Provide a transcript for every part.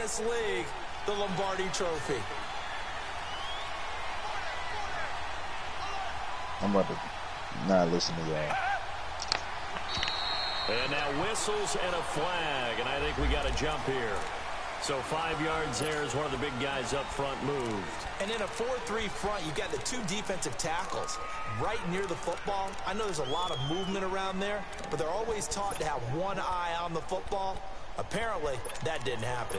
this league, the Lombardi Trophy. I'm about to not listen to y'all. And now whistles and a flag, and I think we got a jump here. So 5 yards there as one of the big guys up front moved. And in a 4-3 front, you've got the 2 defensive tackles right near the football. I know there's a lot of movement around there, but they're always taught to have one eye on the football. Apparently, that didn't happen.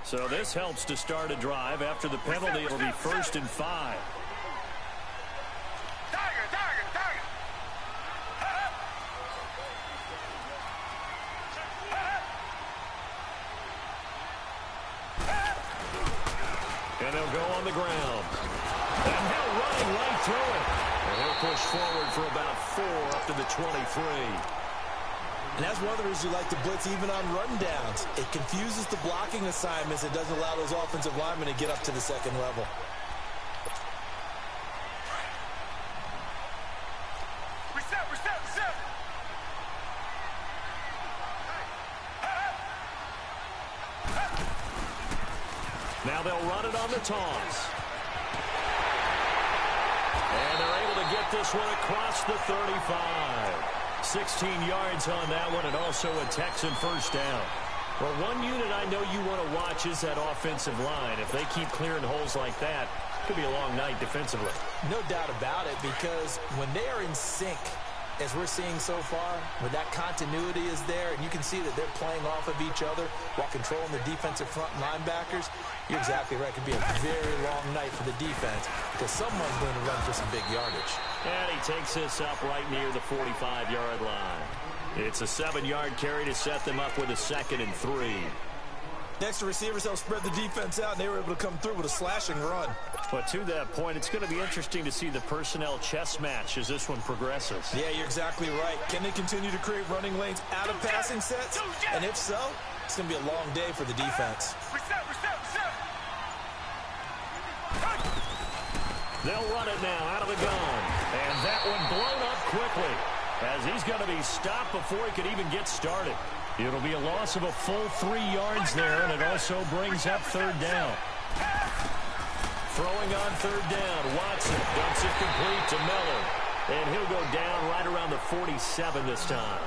So this helps to start a drive. After the penalty, it'll be 1st and 5. And they'll go on the ground. And they're running right through it. And they'll push forward for about 4 up to the 23. And that's one of the reasons you like to blitz even on rundowns. It confuses the blocking assignments. It doesn't allow those offensive linemen to get up to the second level. Now they'll run it on the toss. And they're able to get this one across the 35. 16 yards on that one, and also a Texan first down. Well, one unit I know you want to watch is that offensive line. If they keep clearing holes like that, it could be a long night defensively. No doubt about it, because when they are in sync, as we're seeing so far, when that continuity is there, and you can see that they're playing off of each other while controlling the defensive front linebackers, you're exactly right. It could be a very long night for the defense because someone's going to run for some big yardage. And he takes this up right near the 45-yard line. It's a 7-yard carry to set them up with a 2nd and 3. Next, the receivers help spread the defense out, and they were able to come through with a slashing run. But to that point, it's going to be interesting to see the personnel chess match as this one progresses. Yeah, you're exactly right. Can they continue to create running lanes out of passing sets? And if so, it's going to be a long day for the defense. They'll run it now out of the gun. And that one blown up quickly as he's going to be stopped before he could even get started. It'll be a loss of a full 3 yards there, and it also brings up 3rd down. Throwing on 3rd down, Watson dumps it complete to Miller. And he'll go down right around the 47 this time.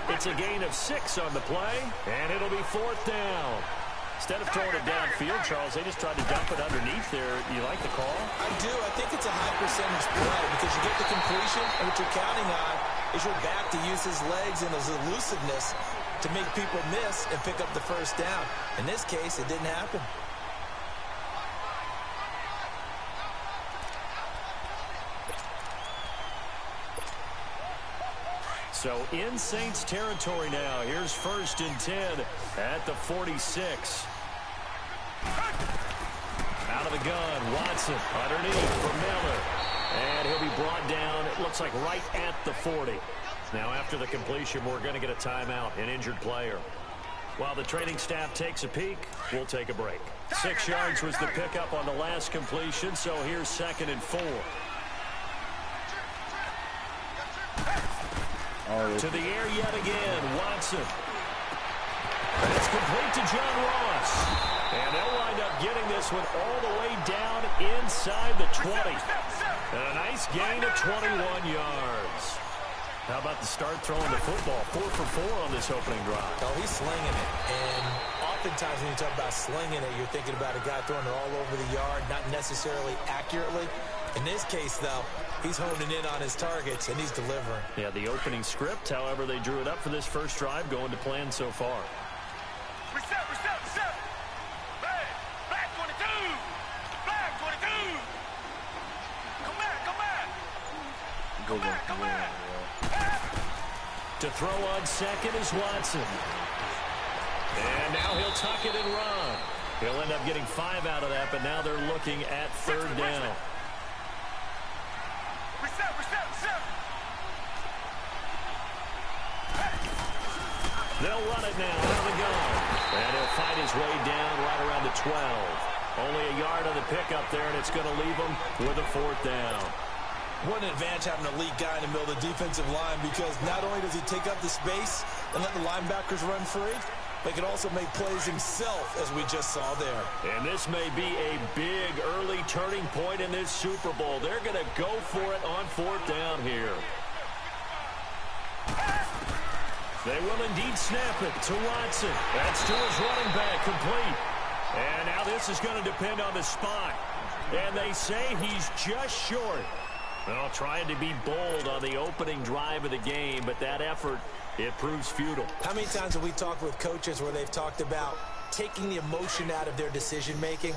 It's a gain of 6 on the play, and it'll be 4th down. Instead of throwing it downfield, Charles, they just tried to dump it underneath there. You like the call? I do. I think it's a high percentage play because you get the completion, and what you're counting on is your back to use his legs and his elusiveness to make people miss and pick up the 1st down. In this case, it didn't happen. So in Saints territory now. Here's 1st and 10 at the 46. Out of the gun, Watson underneath for Miller. And he'll be brought down, it looks like right at the 40. Now after the completion, we're going to get a timeout, an injured player. While the training staff takes a peek, we'll take a break. 6 yards was the pickup on the last completion, so here's 2nd and 4. To the air yet again, Watson. It's complete to John Ross. And they'll wind up getting this one all the way down inside the 20. And a nice gain of 21 yards. How about the start throwing the football? 4 for 4 on this opening drive. Oh, he's slinging it. And oftentimes when you talk about slinging it, you're thinking about a guy throwing it all over the yard, not necessarily accurately. In this case, though, he's honing in on his targets, and he's delivering. Yeah, the opening script, however, they drew it up for this first drive, going to plan so far. Reset. Black 22. Black 22. Come back. To throw on 2nd is Watson. And now he'll tuck it and run. He'll end up getting 5 out of that, but now they're looking at 3rd down. Reset. They'll run it now out of the gun. And he'll fight his way down right around the 12. Only a yard on the pickup there, and it's going to leave him with a 4th down. What an advantage having an elite guy in the middle of the defensive line, because not only does he take up the space and let the linebackers run free, but he can also make plays himself, as we just saw there. And this may be a big early turning point in this Super Bowl. They're going to go for it on 4th down here. They will indeed snap it to Watson. That's to his running back, complete. And now this is going to depend on the spot. And they say he's just short. Well, trying to be bold on the opening drive of the game, but that effort, it proves futile. How many times have we talked with coaches where they've talked about taking the emotion out of their decision-making?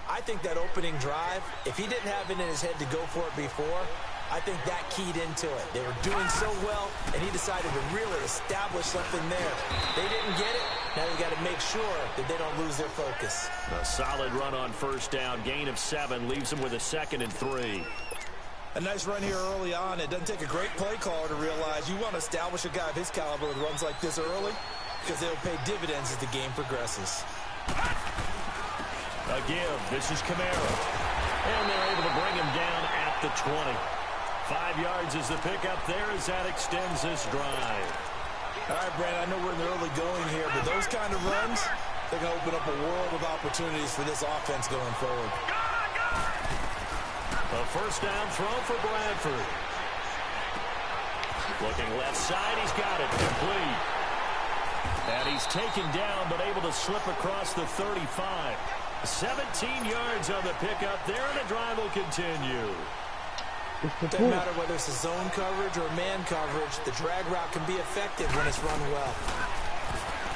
I think that opening drive, if he didn't have it in his head to go for it before, I think that keyed into it. They were doing so well, and he decided to really establish something there. They didn't get it. Now they've got to make sure that they don't lose their focus. A solid run on 1st down. Gain of 7 leaves them with a 2nd and 3. A nice run here early on. It doesn't take a great play caller to realize you want to establish a guy of his caliber with runs like this early because they'll pay dividends as the game progresses. A give. This is Kamara. And they're able to bring him down at the 20. 5 yards is the pickup there as that extends this drive. All right, Brandon, I know we're in the early going here, but those kind of runs, they're going to open up a world of opportunities for this offense going forward. A 1st down throw for Bradford. Looking left side, he's got it, complete. And he's taken down, but able to slip across the 35. 17 yards on the pickup there, and the drive will continue. Doesn't matter whether it's a zone coverage or man coverage, the drag route can be effective when it's run well.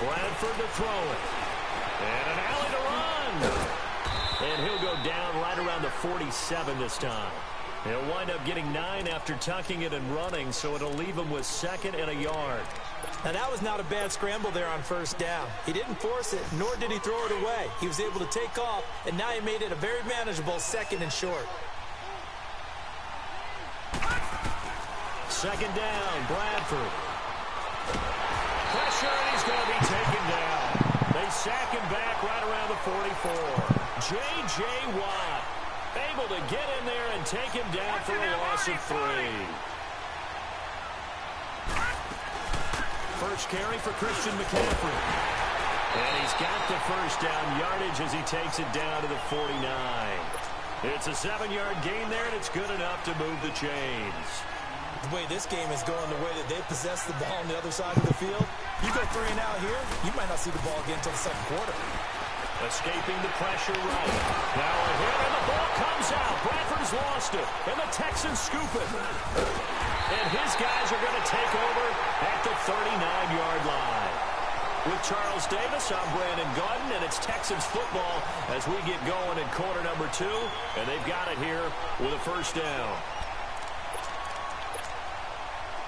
Bradford to throw it. And an alley to run. And he'll go down right around the 47 this time. He'll wind up getting 9 after tucking it and running, so it'll leave him with 2nd and a yard. Now, that was not a bad scramble there on 1st down. He didn't force it, nor did he throw it away. He was able to take off, and now he made it a very manageable 2nd and short. 2nd down, Bradford. Pressure, and he's going to be taken down. They sack him back right around the 44. J.J. Watt able to get in there and take him down for a loss of 3. First carry for Christian McCaffrey. And he's got the 1st down yardage as he takes it down to the 49. It's a 7-yard gain there, and it's good enough to move the chains. The way this game is going, the way that they possess the ball on the other side of the field, you go 3 and out here, you might not see the ball again until the 2nd quarter. Escaping the pressure right. Now a hit, and the ball comes out. Bradford's lost it, and the Texans scoop it. And his guys are going to take over at the 39-yard line. With Charles Davis, I'm Brandon Gaudin, and it's Texans football as we get going in quarter number 2, and they've got it here with a 1st down.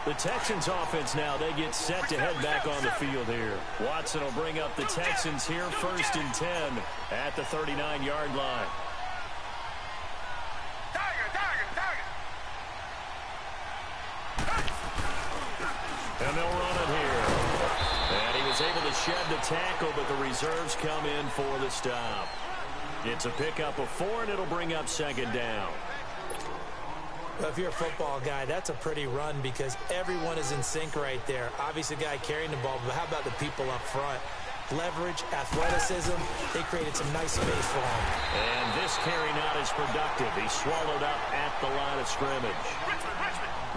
The Texans offense now, they get set to head back on the field here. Watson will bring up the Texans here 1st and 10 at the 39-yard line. And they'll run it here. And he was able to shed the tackle, but the reserves come in for the stop. It's a pickup of 4, and it'll bring up 2nd down. Well, if you're a football guy, that's a pretty run because everyone is in sync right there. Obviously, the guy carrying the ball, but how about the people up front? Leverage, athleticism, they created some nice space for him. And this carry not as productive. He's swallowed up at the line of scrimmage.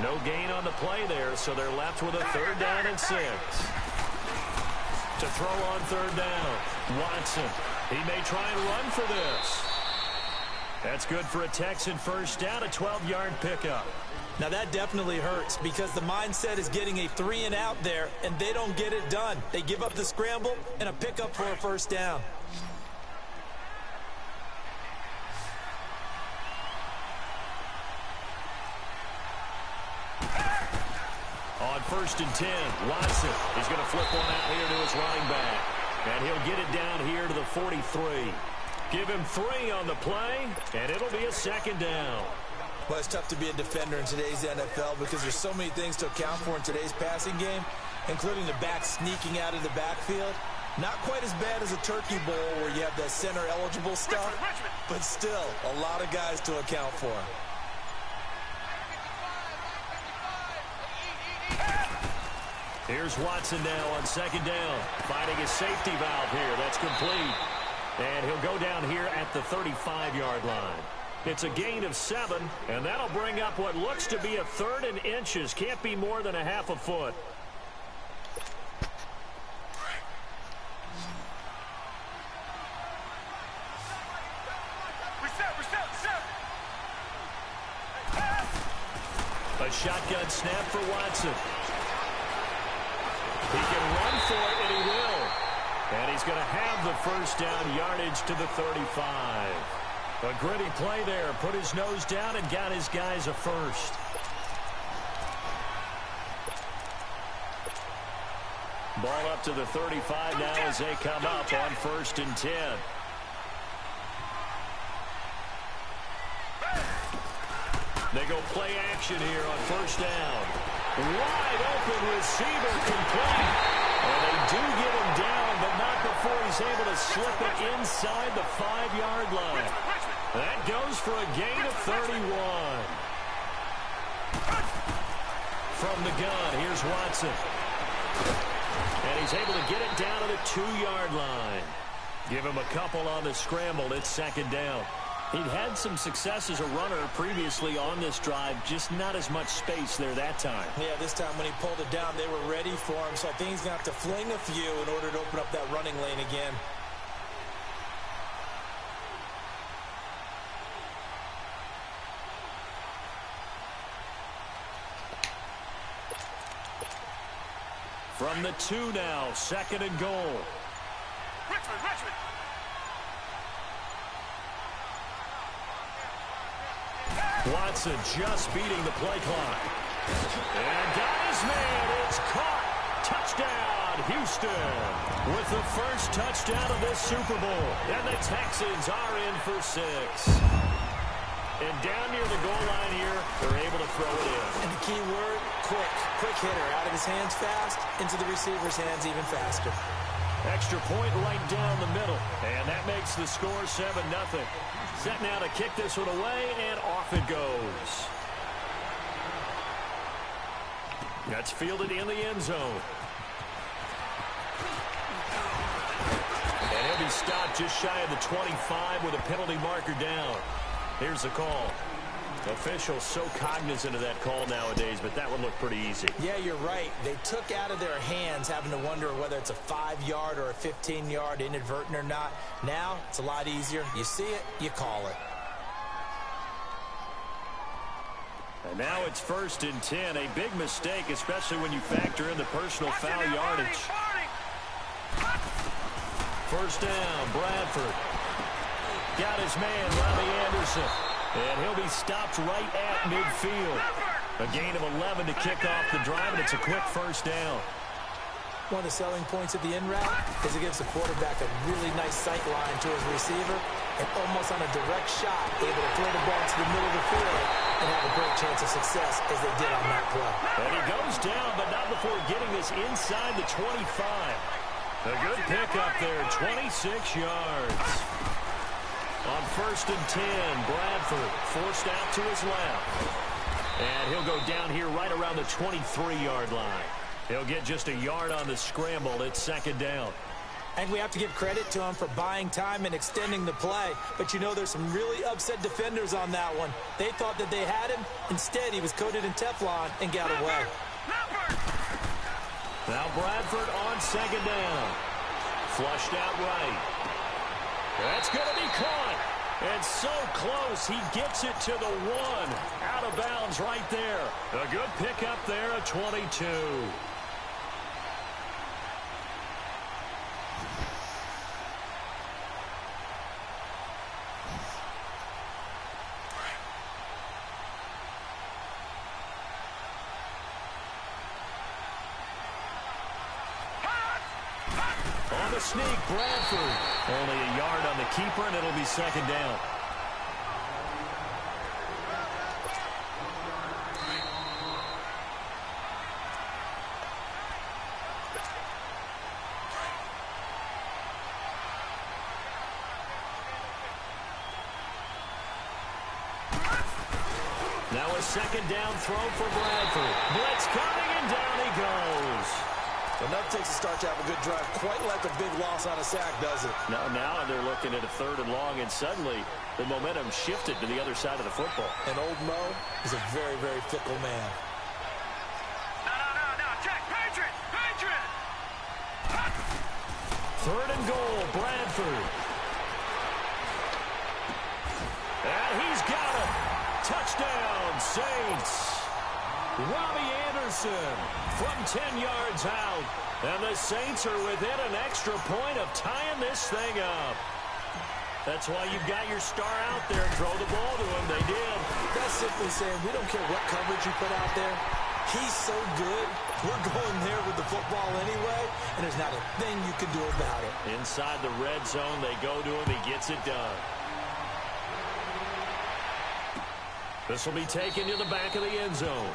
No gain on the play there, so they're left with a 3rd down and 6. To throw on 3rd down, Watson. He may try and run for this. That's good for a Texan 1st down, a 12-yard pickup. Now, that definitely hurts because the mindset is getting a 3 and out there, and they don't get it done. They give up the scramble and a pickup for a 1st down. On 1st and 10, Watson is going to flip one out here to his running back. And he'll get it down here to the 43. Give him 3 on the play, and it'll be a 2nd down. Well, it's tough to be a defender in today's NFL because there's so many things to account for in today's passing game, including the back sneaking out of the backfield. Not quite as bad as a turkey bowl where you have that center-eligible stuff, but still a lot of guys to account for. Here's Watson now on second down. Finding his safety valve here. That's complete. And he'll go down here at the 35-yard line. It's a gain of 7, and that'll bring up what looks to be a 3rd and inches. Can't be more than a half a foot. A shotgun snap for Watson. He can run for it, and he will. And he's going to have the first down, yardage to the 35. A gritty play there. Put his nose down and got his guys a first. Ball up to the 35 now as they come up on 1st and 10. They go play action here on 1st down. Wide open receiver complete. And they do get him down, but not before he's able to slip it inside the 5-yard line. That goes for a gain of 31. From the gun, here's Watson. And he's able to get it down to the 2-yard line. Give him a couple on the scramble. It's 2nd down. He'd had some success as a runner previously on this drive, just not as much space there that time. Yeah, this time when he pulled it down, they were ready for him, so I think he's going to have to fling a few in order to open up that running lane again. From the 2 now, 2nd and goal. Richmond. Watson just beating the play clock. And got his man. It's caught. Touchdown, Houston. With the first touchdown of this Super Bowl. And the Texans are in for 6. And down near the goal line here, they're able to throw it in. And the key word, quick. Quick hitter. Out of his hands fast, into the receiver's hands even faster. Extra point right down the middle. And that makes the score 7-0. Set now to kick this one away, and off it goes. That's fielded in the end zone. And he'll be stopped just shy of the 25 with a penalty marker down. Here's the call. Officials so cognizant of that call nowadays, but that would look pretty easy. Yeah, you're right. They took out of their hands having to wonder whether it's a 5-yard or a 15-yard inadvertent or not. Now, it's a lot easier. You see it, you call it. And now it's 1st and 10. A big mistake, especially when you factor in the personal foul yardage. 1st down, Bradford. Got his man, Robbie Anderson. And he'll be stopped right at midfield. A gain of 11 to kick off the drive, and it's a quick 1st down. One of the selling points of the in route is it gives the quarterback a really nice sight line to his receiver and almost on a direct shot able to throw the ball to the middle of the field and have a great chance of success as they did on that play. And he goes down, but not before getting this inside the 25. A good pickup there, 26 yards. On 1st and 10, Bradford forced out to his left. And he'll go down here right around the 23-yard line. He'll get just a yard on the scramble. It's 2nd down. And we have to give credit to him for buying time and extending the play. But you know there's some really upset defenders on that one. They thought that they had him. Instead, he was coated in Teflon and got away. Now Bradford on 2nd down. Flushed out right. That's going to be caught. And so close, he gets it to the 1. Out of bounds right there. A good pickup there, a 22. On the sneak, Bradford. Only a yard on the keeper, and it'll be 2nd down. Now a 2nd down throw for Bradford. Blitz coming, and down he goes. Enough takes a start to have a good drive. Quite like a big loss on a sack, does it? Now they're looking at a 3rd and long, and suddenly the momentum shifted to the other side of the football. And old Mo is a very, very fickle man. No. Check. Patriot. 3rd and goal, Bradford. And he's got it. Touchdown, Saints. Robbie Anderson from 10 yards out. And the Saints are within an extra point of tying this thing up. That's why you've got your star out there and throw the ball to him. They did. That's simply saying we don't care what coverage you put out there. He's so good. We're going there with the football anyway, and there's not a thing you can do about it. Inside the red zone, they go to him. He gets it done. This will be taken to the back of the end zone.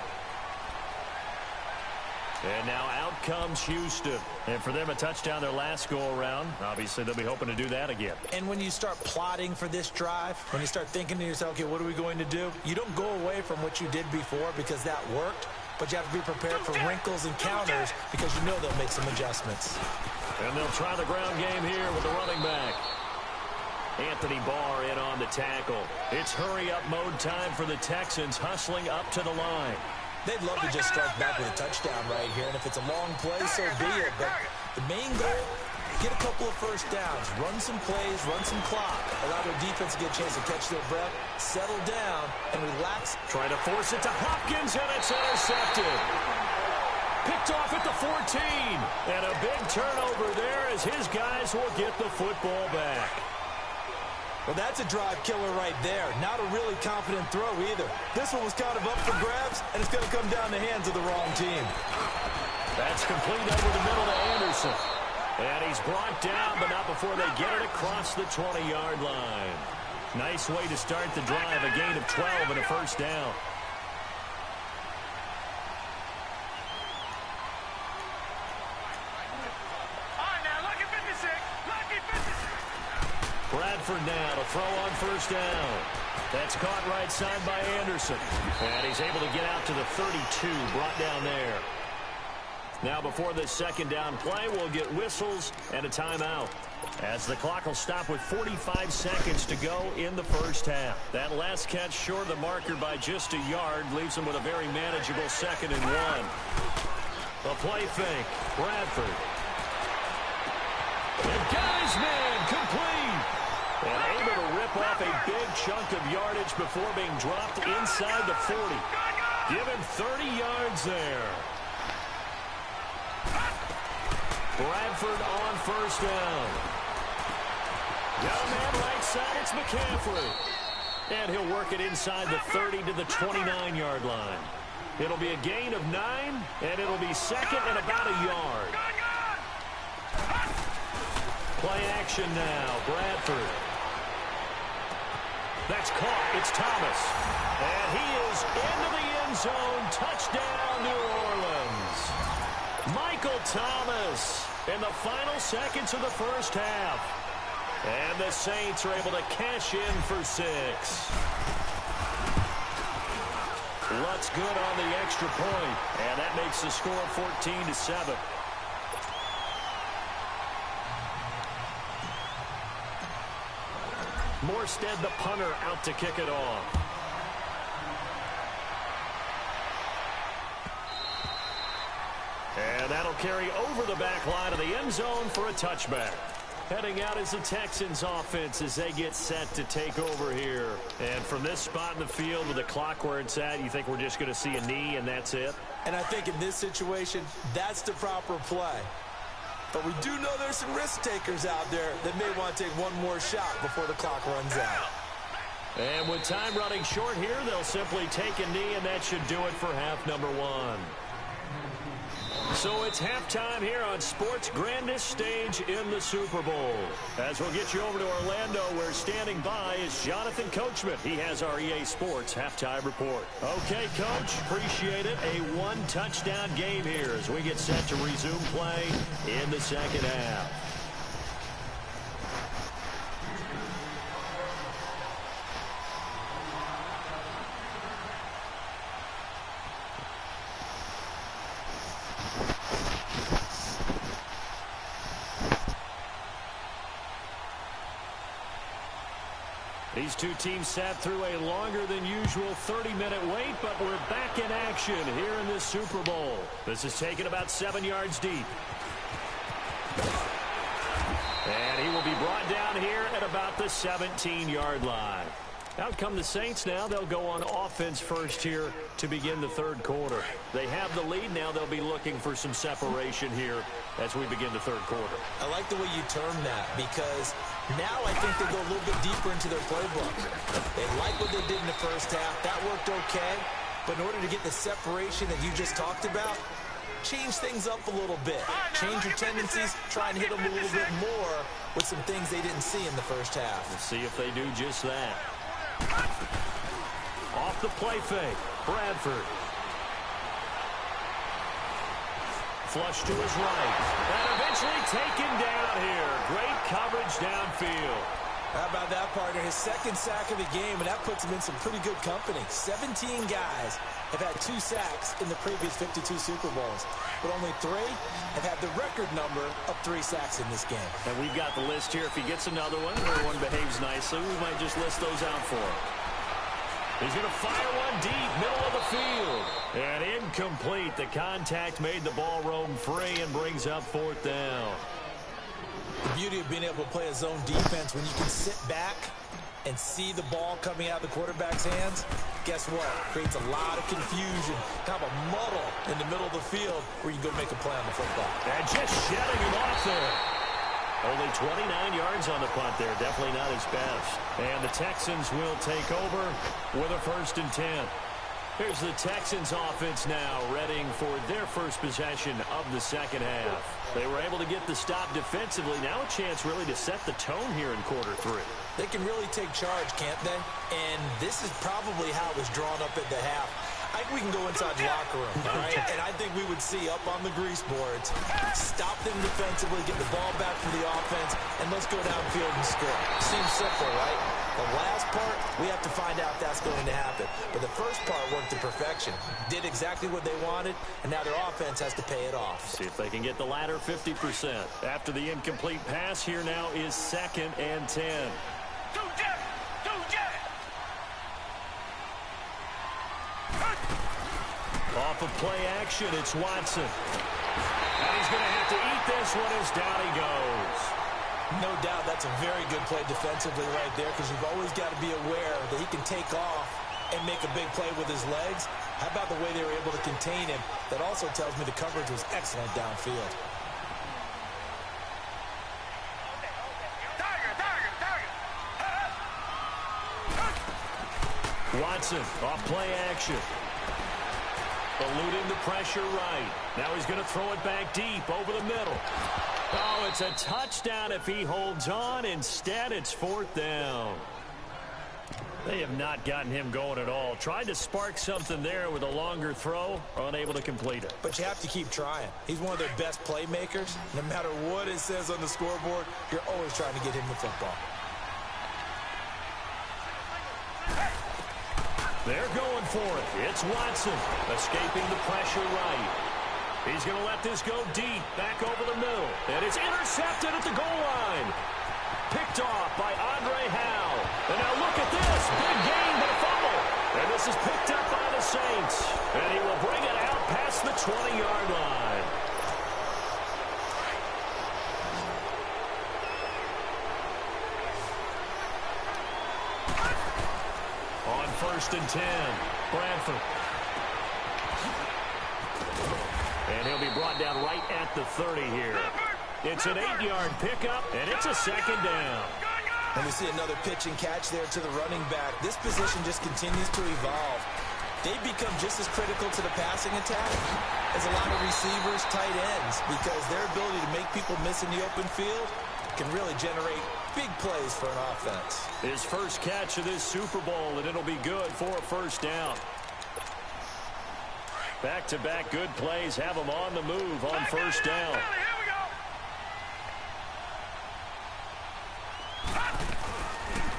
And now out comes Houston. And for them, a touchdown their last go-around. Obviously, they'll be hoping to do that again. And when you start plotting for this drive, when you start thinking to yourself, okay, what are we going to do? You don't go away from what you did before because that worked, but you have to be prepared for wrinkles and counters because you know they'll make some adjustments. And they'll try the ground game here with the running back. Anthony Barr in on the tackle. It's hurry-up mode time for the Texans, hustling up to the line. They'd love to just strike back with a touchdown right here, and if it's a long play, so be it. But the main goal, get a couple of first downs, run some plays, run some clock, allow their defense to get a chance to catch their breath, settle down, and relax. Try to force it to Hopkins, and it's intercepted. Picked off at the 14, and a big turnover there as his guys will get the football back. Well, that's a drive killer right there. Not a really confident throw either. This one was kind of up for grabs, and it's going to come down the hands of the wrong team. That's complete over the middle to Anderson. And he's brought down, but not before they get it across the 20-yard line. Nice way to start the drive, a gain of 12 and a first down. Bradford now to throw on first down. That's caught right side by Anderson. And he's able to get out to the 32, brought down there. Now before this second down play, we'll get whistles and a timeout, as the clock will stop with 45 seconds to go in the first half. That last catch short of the marker by just a yard leaves them with a very manageable 2nd and 1. A play fake. Bradford. And got his man complete. And able to rip off a big chunk of yardage before being dropped inside the 40. Give him 30 yards there. Bradford on first down. Got a man right side, it's McCaffrey. And he'll work it inside the 30 to the 29-yard line. It'll be a gain of 9, and it'll be 2nd and about a yard. Play action now, Bradford. That's caught. It's Thomas. And he is into the end zone. Touchdown, New Orleans. Michael Thomas in the final seconds of the first half. And the Saints are able to cash in for 6. Lutz good on the extra point. And that makes the score 14-7. Morstead, the punter, out to kick it off. And that'll carry over the back line of the end zone for a touchback. Heading out is the Texans offense as they get set to take over here. And from this spot in the field with the clock where it's at, you think we're just going to see a knee and that's it? And I think in this situation, that's the proper play. But we do know there's some risk takers out there that may want to take one more shot before the clock runs out. And with time running short here, they'll simply take a knee, and that should do it for half number 1. So it's halftime here on sports' grandest stage in the Super Bowl. As we'll get you over to Orlando, where standing by is Jonathan Coachman. He has our EA Sports halftime report. Okay, Coach, appreciate it. A one-touchdown game here as we get set to resume play in the second half. These two teams sat through a longer than usual 30-minute wait, but we're back in action here in this Super Bowl. This is taken about 7 yards deep. And he will be brought down here at about the 17-yard line. Out come the Saints now. They'll go on offense first here to begin the third quarter. They have the lead. Now they'll be looking for some separation here as we begin the third quarter. I like the way you term that because now I think they go a little bit deeper into their playbook. They like what they did in the first half. That worked okay. But in order to get the separation that you just talked about, change things up a little bit. Change your tendencies. Try and hit them a little bit more with some things they didn't see in the first half. Let's see if they do just that. Off the play fake. Bradford. Flush to his right. And eventually taken down here. Great coverage downfield. How about that, partner? His second sack of the game, and that puts him in some pretty good company. 17 guys have had 2 sacks in the previous 52 Super Bowls, but only 3 have had the record number of 3 sacks in this game. And we've got the list here. If he gets another one, or one behaves nicely, we might just list those out for him. He's going to fire one deep, middle of the field. And incomplete. The contact made the ball roam free and brings up 4th down. The beauty of being able to play a zone defense when you can sit back and see the ball coming out of the quarterback's hands, guess what? Creates a lot of confusion, kind of a muddle in the middle of the field where you can go make a play on the football. And just shedding him off there. Only 29 yards on the punt there. Definitely not his best. And the Texans will take over with a 1st and 10. Here's the Texans offense now, readying for their first possession of the second half. They were able to get the stop defensively. Now a chance really to set the tone here in quarter 3. They can really take charge, can't they? And this is probably how it was drawn up at the half. I think we can go inside the locker room, all right? And I think we would see up on the grease boards, stop them defensively, get the ball back from the offense, and let's go downfield and score. Seems simple, right? The last part, we have to find out if that's going to happen. But the first part worked to perfection. Did exactly what they wanted, and now their offense has to pay it off. See if they can get the latter 50%. After the incomplete pass, here now is 2nd and 10. Off of play action, it's Watson. And he's going to have to eat this one as down he goes. No doubt that's a very good play defensively right there because you've always got to be aware that he can take off and make a big play with his legs. How about the way they were able to contain him? That also tells me the coverage was excellent downfield. Watson off play action. Eluding the pressure right. Now he's going to throw it back deep over the middle. Oh, it's a touchdown if he holds on. Instead, it's 4th down. They have not gotten him going at all. Tried to spark something there with a longer throw, unable to complete it. But you have to keep trying. He's one of their best playmakers. No matter what it says on the scoreboard, you're always trying to get him the football. They're going for it. It's Watson escaping the pressure right. He's going to let this go deep, back over the middle. And it's intercepted at the goal line. Picked off by Andre Howe. And now look at this. Big gain, but a fumble. And this is picked up by the Saints. And he will bring it out past the 20-yard line. On 1st and 10, Bradford. And he'll be brought down right at the 30 here. It's an 8-yard pickup, and it's a 2nd down. And we see another pitch and catch there to the running back. This position just continues to evolve. They become just as critical to the passing attack as a lot of receivers, tight ends, because their ability to make people miss in the open field can really generate big plays for an offense. His first catch of this Super Bowl, and it'll be good for a 1st down. Back-to-back good plays have him on the move on 1st down.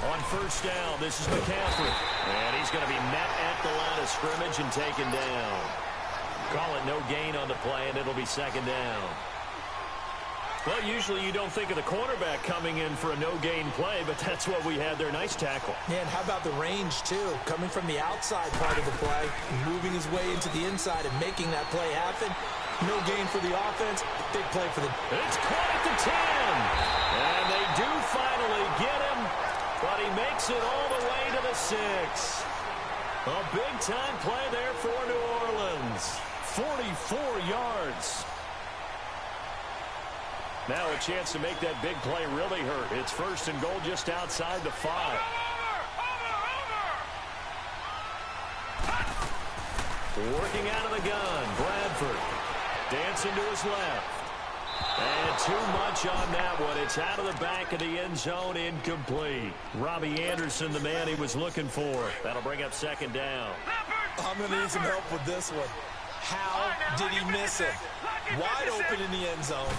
On 1st down, this is McCaffrey. And he's going to be met at the line of scrimmage and taken down. Call it no gain on the play, and it'll be 2nd down. Well, usually you don't think of the cornerback coming in for a no-gain play, but that's what we had there. Nice tackle. Yeah, and how about the range, too? Coming from the outside part of the play, moving his way into the inside and making that play happen. No gain for the offense. Big play for the... It's caught at the 10. And they do finally get him, but he makes it all the way to the 6. A big-time play there for New Orleans. 44 yards. Now a chance to make that big play really hurt. It's first and goal just outside the 5. Working out of the gun, Bradford. Dancing to his left. And too much on that one. It's out of the back of the end zone, incomplete. Robbie Anderson, the man he was looking for. That'll bring up second down. I'm going to need some help with this one. How did he miss it? Wide open in the end zone.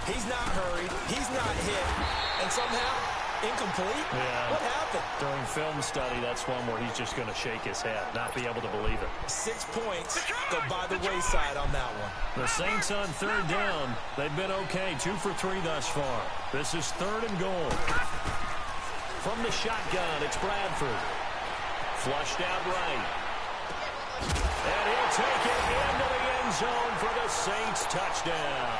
He's not hurried. He's not hit. And somehow, incomplete? Yeah. What happened? During film study, that's one where he's just going to shake his head, not be able to believe it. 6 points go by the wayside on that one. The Saints on third down. They've been okay. 2 for 3 thus far. This is third and goal. From the shotgun, it's Bradford. Flushed out right. And he'll take it into the end zone for the Saints touchdown.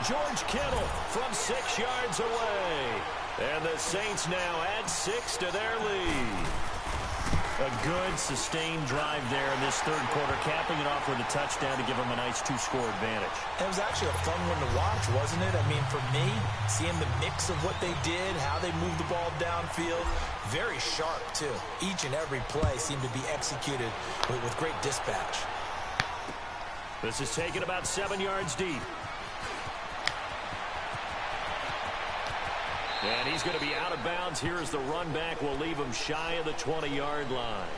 George Kittle from 6 yards away. And the Saints now add 6 to their lead. A good, sustained drive there in this third quarter, capping it off with a touchdown to give them a nice 2-score advantage. It was actually a fun one to watch, wasn't it? I mean, for me, seeing the mix of what they did, how they moved the ball downfield, very sharp, too. Each and every play seemed to be executed with great dispatch. This is taken about 7 yards deep. And he's going to be out of bounds here as the run back will leave him shy of the 20-yard line.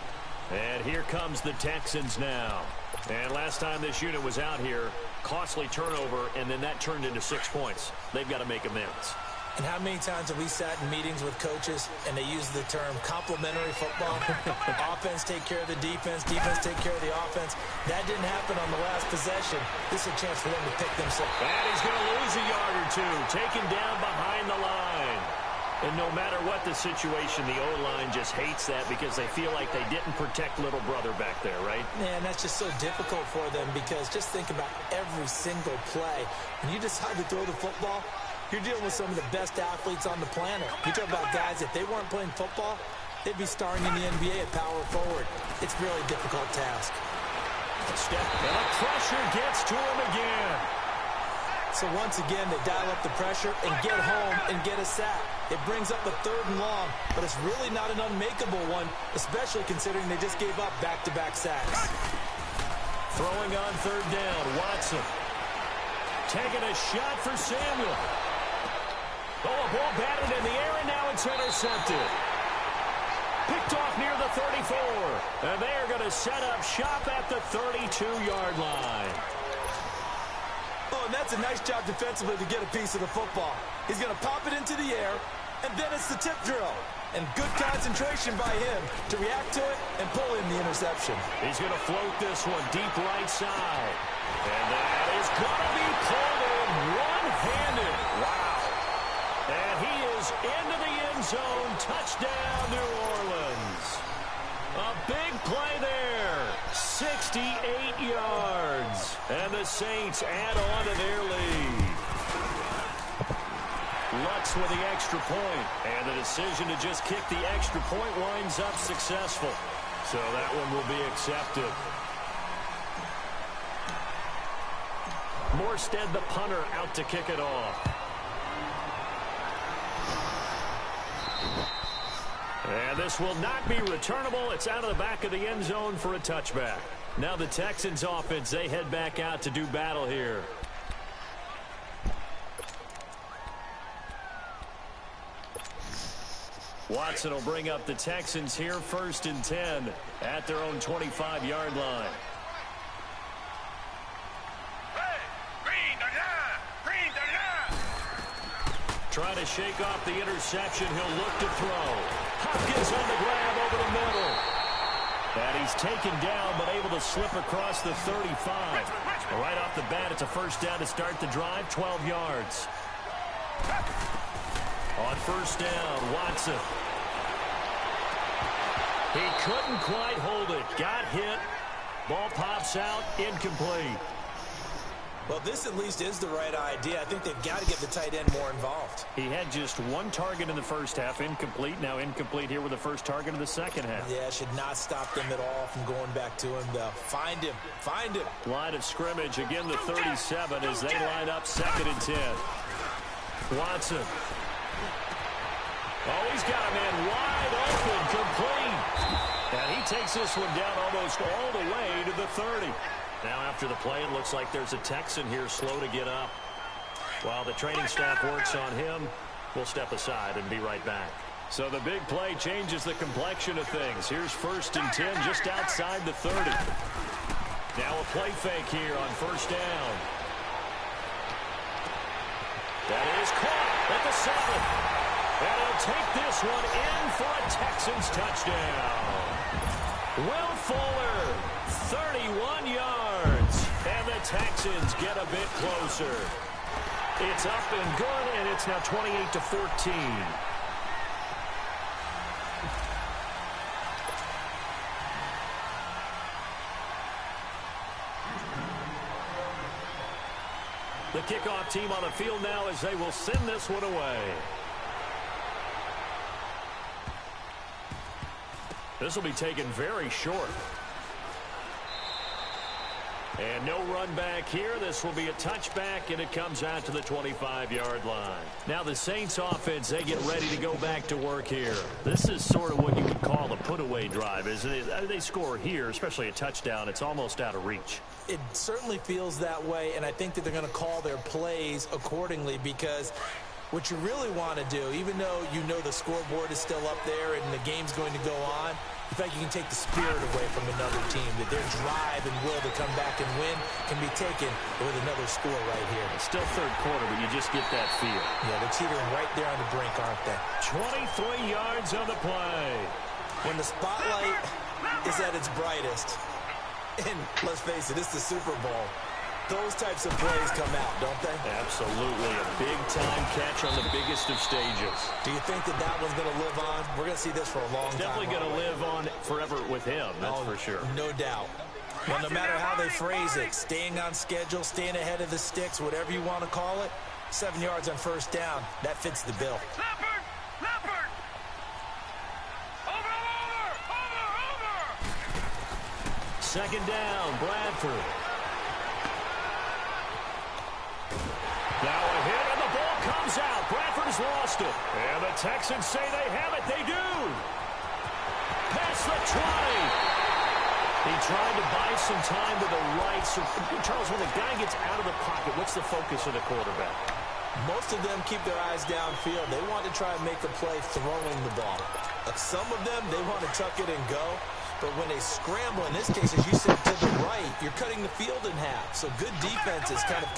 And here comes the Texans now. And last time this unit was out here, costly turnover, and then that turned into 6 points. They've got to make amends. And how many times have we sat in meetings with coaches and they use the term complementary football? Offense take care of the defense, defense take care of the offense. That didn't happen on the last possession. This is a chance for them to pick themselves. And he's going to lose a yard or two, taken down behind the line. And no matter what the situation, the O-line just hates that because they feel like they didn't protect little brother back there, right? Man, that's just so difficult for them because just think about every single play. When you decide to throw the football, you're dealing with some of the best athletes on the planet. You talk about guys, if they weren't playing football, they'd be starring in the NBA at power forward. It's a really difficult task. Step, and the pressure gets to him again. So once again, they dial up the pressure and get home and get a sack. It brings up a 3rd and long, but it's really not an unmakeable one, especially considering they just gave up back-to-back sacks. Throwing on 3rd down, Watson. Taking a shot for Samuel. Oh, a ball batted in the air, and now it's intercepted. Picked off near the 34. And they are going to set up shop at the 32-yard line. Oh, and that's a nice job defensively to get a piece of the football. He's going to pop it into the air, and then it's the tip drill. And good concentration by him to react to it and pull in the interception. He's going to float this one deep right side. And that is going to be pulled in one-handed. Wow. And he is into the end zone. Touchdown, New Orleans. A big play there. 68 yards. And the Saints add on to their lead. Lutz with the extra point. And the decision to just kick the extra point winds up successful. So that one will be accepted. Morstead, the punter, out to kick it off. And this will not be returnable. It's out of the back of the end zone for a touchback. Now the Texans offense, they head back out to do battle here. Watson will bring up the Texans here 1st and 10 at their own 25-yard line. Trying to shake off the interception. He'll look to throw. Hopkins on the grab over the middle. And he's taken down, but able to slip across the 35. Right off the bat, it's a first down to start the drive, 12 yards. On first down, Watson. He couldn't quite hold it. Got hit. Ball pops out, incomplete. Well, this at least is the right idea. I think they've got to get the tight end more involved. He had just one target in the first half, incomplete. Now incomplete here with the first target of the second half. Yeah, should not stop them at all from going back to him, though. Find him. Find him. Line of scrimmage, again the 37 as they line up 2nd and 10. Watson. Oh, he's got a man wide open, complete. And he takes this one down almost all the way to the 30. Now after the play, it looks like there's a Texan here slow to get up. While the training staff works on him, we'll step aside and be right back. So the big play changes the complexion of things. Here's 1st and 10 just outside the 30. Now a play fake here on first down. That is caught at the 7. And he'll take this one in for a Texans touchdown. Will Fuller, 31 yards. And the Texans get a bit closer. It's up and good, and it's now 28-14. The kickoff team on the field now as they will send this one away. This will be taken very short. And no run back here. This will be a touchback, and it comes out to the 25-yard line. Now the Saints offense, they get ready to go back to work here. This is sort of what you would call a put-away drive, isn't it? They score here, especially a touchdown. It's almost out of reach. It certainly feels that way, and I think that they're going to call their plays accordingly because what you really want to do, even though you know the scoreboard is still up there and the game's going to go on, in fact, you can take the spirit away from another team, that their drive and will to come back and win can be taken with another score right here. It's still third quarter, but you just get that feel. Yeah, they're teetering right there on the brink, aren't they? 23 yards on the play. When the spotlight is at its brightest, and let's face it, it's the Super Bowl, those types of plays come out, don't they? Absolutely. A big-time catch on the biggest of stages. Do you think that that one's going to live on? We're going to see this for a long time. Definitely going to live on forever with him, that's for sure. No doubt. Well, no matter how they phrase it, staying on schedule, staying ahead of the sticks, whatever you want to call it, 7 yards on first down, that fits the bill. Leopard! Leopard! Over! Second down, Bradford. Now a hit, and the ball comes out. Bradford has lost it. And the Texans say they have it. They do. Past the 20. He tried to buy some time to the right. So, Charles, when the guy gets out of the pocket, what's the focus of the quarterback? Most of them keep their eyes downfield. They want to try and make a play throwing the ball. Some of them, they want to tuck it and go. But when they scramble, in this case, as you said, to the right, you're cutting the field in half. So good defenses kind of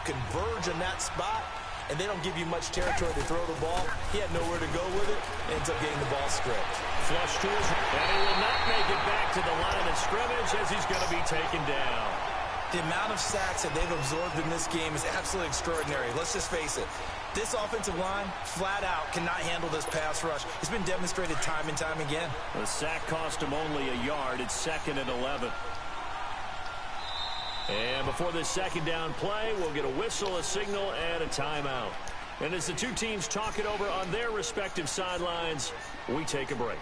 converge in that spot, and they don't give you much territory to throw the ball. He had nowhere to go with it. Ends up getting the ball stripped. Flush to his, and he will not make it back to the line of scrimmage as he's going to be taken down. The amount of sacks that they've absorbed in this game is absolutely extraordinary. Let's just face it. This offensive line, flat out, cannot handle this pass rush. It's been demonstrated time and time again. The sack cost him only a yard. It's 2nd and 11. And before this second down play, we'll get a whistle, a signal, and a timeout. And as the two teams talk it over on their respective sidelines, we take a break.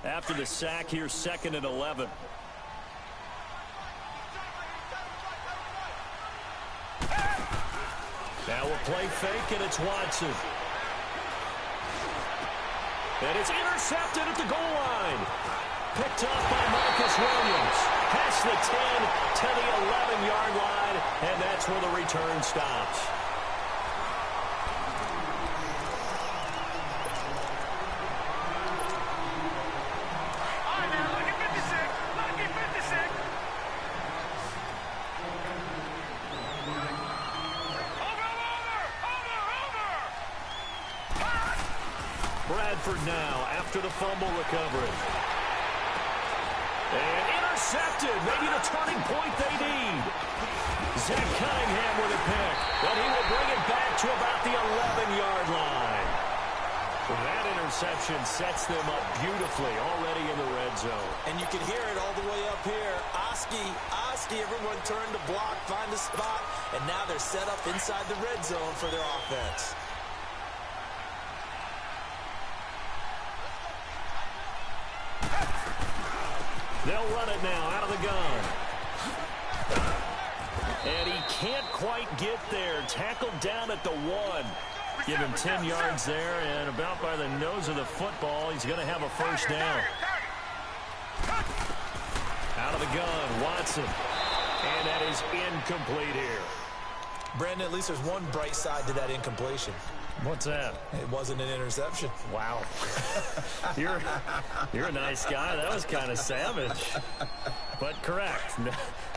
After the sack, here's 2nd and 11. Now a play fake, and it's Watson. And it's intercepted at the goal line. Picked up by Marcus Williams. Past the 10 to the 11-yard line, and that's where the return stops. Bradford now after the fumble recovery. And intercepted. Maybe the turning point they need. Zach Cunningham with a pick. But he will bring it back to about the 11-yard line. That interception sets them up beautifully already in the red zone. And you can hear it all the way up here. Oski, everyone turned to block, find a spot, and now they're set up inside the red zone for their offense. They'll run it now out of the gun. And he can't quite get there. Tackled down at the 1. Give him 10 yards there, and about by the nose of the football, he's going to have a first down. Out of the gun, Watson. And that is incomplete here. Brandon, at least there's one bright side to that incompletion. What's that? It wasn't an interception. Wow. You're a nice guy. That was kind of savage. But correct.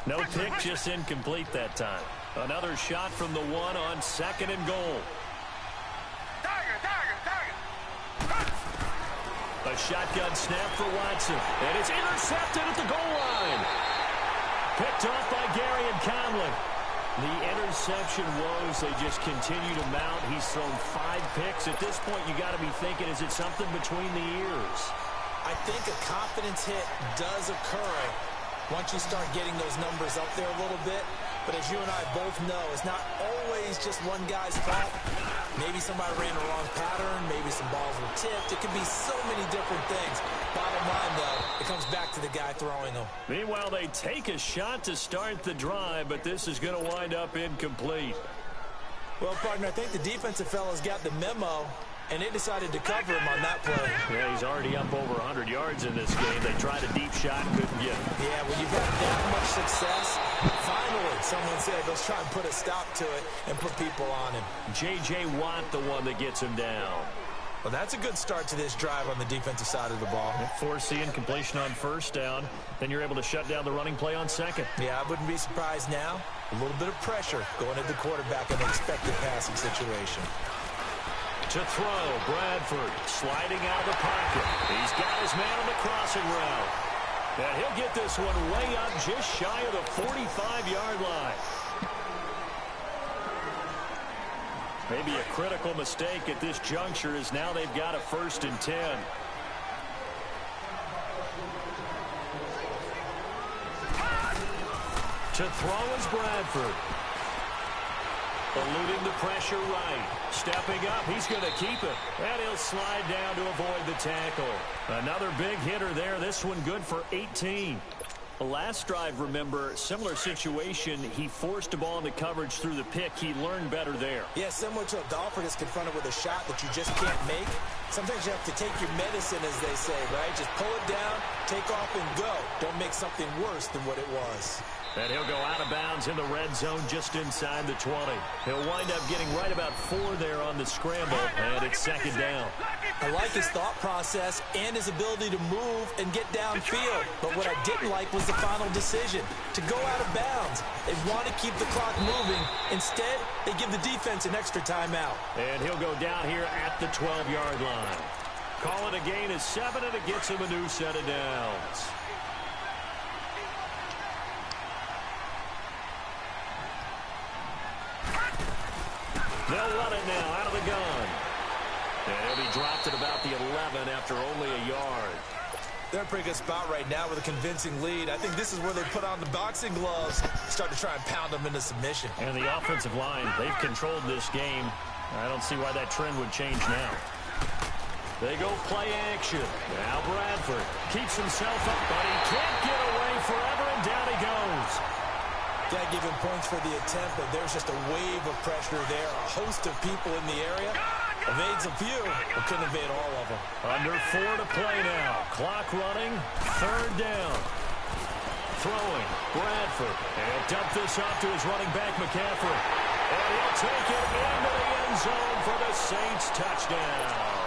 No pick, just incomplete that time. Another shot from the 1 on 2nd and goal. A shotgun snap for Watson. And it's intercepted at the goal line. Picked off by Gary and Conley. The interception woes, they just continue to mount. He's thrown 5 picks. At this point, you got to be thinking, is it something between the ears? I think a confidence hit does occur once you start getting those numbers up there a little bit. But as you and I both know, it's not always just one guy's fault. Maybe somebody ran the wrong pattern. Maybe some balls were tipped. It could be so many different things. Bottom line, though, it comes back to the guy throwing them. Meanwhile, they take a shot to start the drive, but this is going to wind up incomplete. Well, partner, I think the defensive fellas got the memo, and they decided to cover him on that play. Yeah, he's already up over 100 yards in this game. They tried a deep shot, couldn't get it. Yeah, when you've had that much success, finally someone said, let's try and put a stop to it and put people on him. J.J. Watt, the one that gets him down. Well, that's a good start to this drive on the defensive side of the ball. Forcing completion on first down. Then you're able to shut down the running play on second. Yeah, I wouldn't be surprised now. A little bit of pressure going at the quarterback in an expected passing situation. To throw, Bradford sliding out of the pocket. He's got his man on the crossing route. And he'll get this one way up just shy of the 45-yard line. Maybe a critical mistake at this juncture is now they've got a 1st and 10. To throw is Bradford. Eluding the pressure right. Stepping up, he's going to keep it. And he'll slide down to avoid the tackle. Another big hitter there. This one good for 18. The last drive, remember, similar situation. He forced a ball into coverage through the pick. He learned better there. Yeah, similar to a golfer that's confronted with a shot that you just can't make. Sometimes you have to take your medicine, as they say, right? Just pull it down, take off, and go. Don't make something worse than what it was. And he'll go out of bounds in the red zone just inside the 20. He'll wind up getting right about 4 there on the scramble, and it's 2nd down. I like his thought process and his ability to move and get downfield. But what I didn't like was the final decision, to go out of bounds. They want to keep the clock moving. Instead, they give the defense an extra timeout. And he'll go down here at the 12-yard line. Call it a gain of 7, and it gets him a new set of downs. They'll run it now out of the gun. And he'll be dropped at about the 11 after only a yard. They're in a pretty good spot right now with a convincing lead. I think this is where they put on the boxing gloves, start to try and pound them into submission. And the offensive line, they've controlled this game. I don't see why that trend would change now. They go play action. Now Bradford keeps himself up, but he can't get away forever, and down he goes. Got to give him points for the attempt, but there's just a wave of pressure there. A host of people in the area. Evades a few, but couldn't evade all of them. Under 4 to play now. Clock running. 3rd down. Throwing. Bradford. And he'll dump this off to his running back, McCaffrey. And he'll take it into the end zone for the Saints touchdown.